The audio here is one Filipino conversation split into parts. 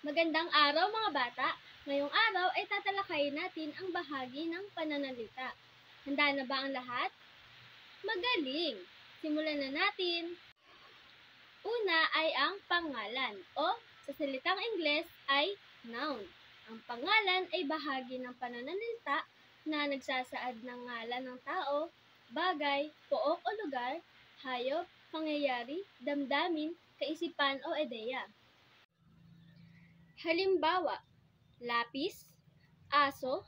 Magandang araw mga bata! Ngayong araw ay tatalakayin natin ang bahagi ng pananalita. Handa na ba ang lahat? Magaling! Simulan na natin! Una ay ang pangalan o sa salitang Ingles ay noun. Ang pangalan ay bahagi ng pananalita na nagsasaad ng ngalan ng tao, bagay, pook o lugar, hayop, pangyayari, damdamin, kaisipan o ideya. Halimbawa, lapis, aso,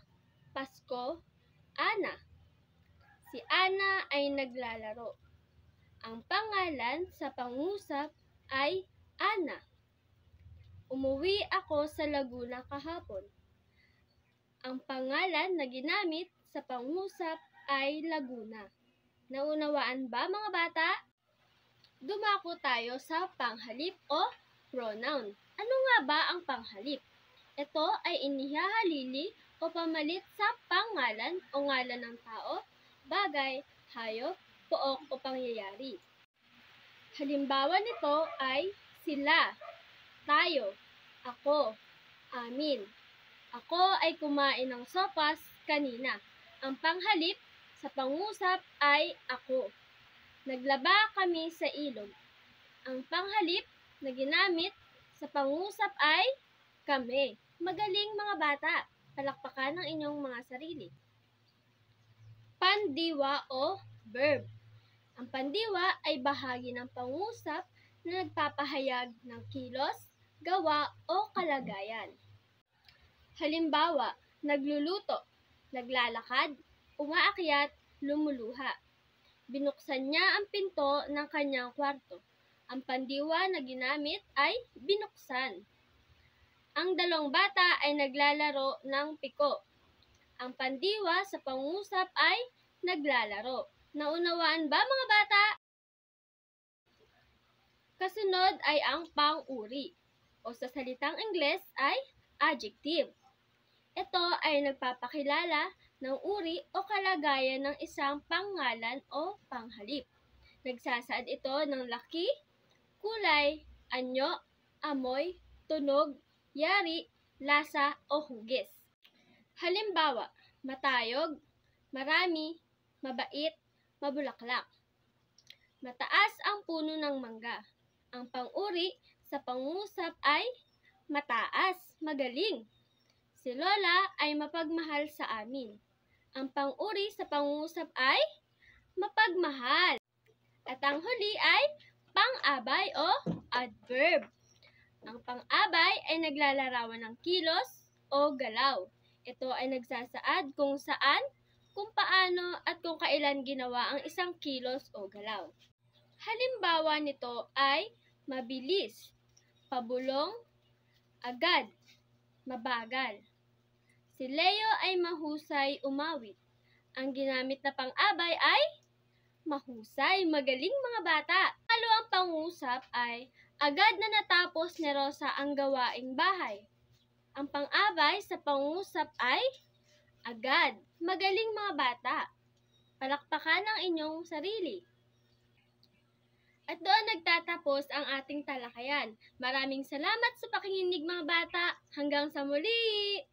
Pasko, Ana. Si Ana ay naglalaro. Ang pangalan sa pangusap ay Ana. Umuwi ako sa Laguna kahapon. Ang pangalan na ginamit sa pangusap ay Laguna. Naunawaan ba mga bata? Dumako tayo sa panghalip o pronoun. Ano nga ba ang panghalip? Ito ay inihahalili o pamalit sa pangalan o ngalan ng tao, bagay, hayop, pook o pangyayari. Halimbawa nito ay sila, tayo, ako, amin. Ako ay kumain ng sopas kanina. Ang panghalip sa pangusap ay ako. Naglaba kami sa ilog. Ang panghalip na ginamit sa pangusap ay kami. Magaling mga bata! Palakpakan ang inyong mga sarili. Pandiwa o verb. Ang pandiwa ay bahagi ng pangusap na nagpapahayag ng kilos, gawa o kalagayan. Halimbawa, nagluluto, naglalakad, umaakyat, lumuluha. Binuksan niya ang pinto ng kanyang kwarto. Ang pandiwa na ginamit ay binuksan. Ang dalawang bata ay naglalaro ng piko. Ang pandiwa sa pangusap ay naglalaro. Naunawaan ba mga bata? Kasunod ay ang pang-uri o sa salitang Ingles ay adjective. Ito ay nagpapakilala ng uri o kalagayan ng isang pangalan o panghalip. Nagsasaad ito ng laki, kulay, anyo, amoy, tunog, yari, lasa o hugis. Halimbawa, matayog, marami, mabait, mabulaklak. Mataas ang puno ng mangga. Ang pang-uri sa pangusap ay mataas, magaling. Si Lola ay mapagmahal sa amin. Ang pang-uri sa pangusap ay mapagmahal. At ang huli ay pang-abay o adverb. Ang pang-abay ay naglalarawan ng kilos o galaw. Ito ay nagsasaad kung saan, kung paano at kung kailan ginawa ang isang kilos o galaw. Halimbawa nito ay mabilis, pabulong, agad, mabagal. Si Leo ay mahusay umawit. Ang ginamit na pang-abay ay mahusay, magaling mga bata. Ang pangusap ay agad na natapos ni Rosa ang gawaing bahay. Ang pang-abay sa pangusap ay agad, magaling mga bata. Palakpakan ang inyong sarili. At doon nagtatapos ang ating talakayan. Maraming salamat sa pakikinig mga bata. Hanggang sa muli!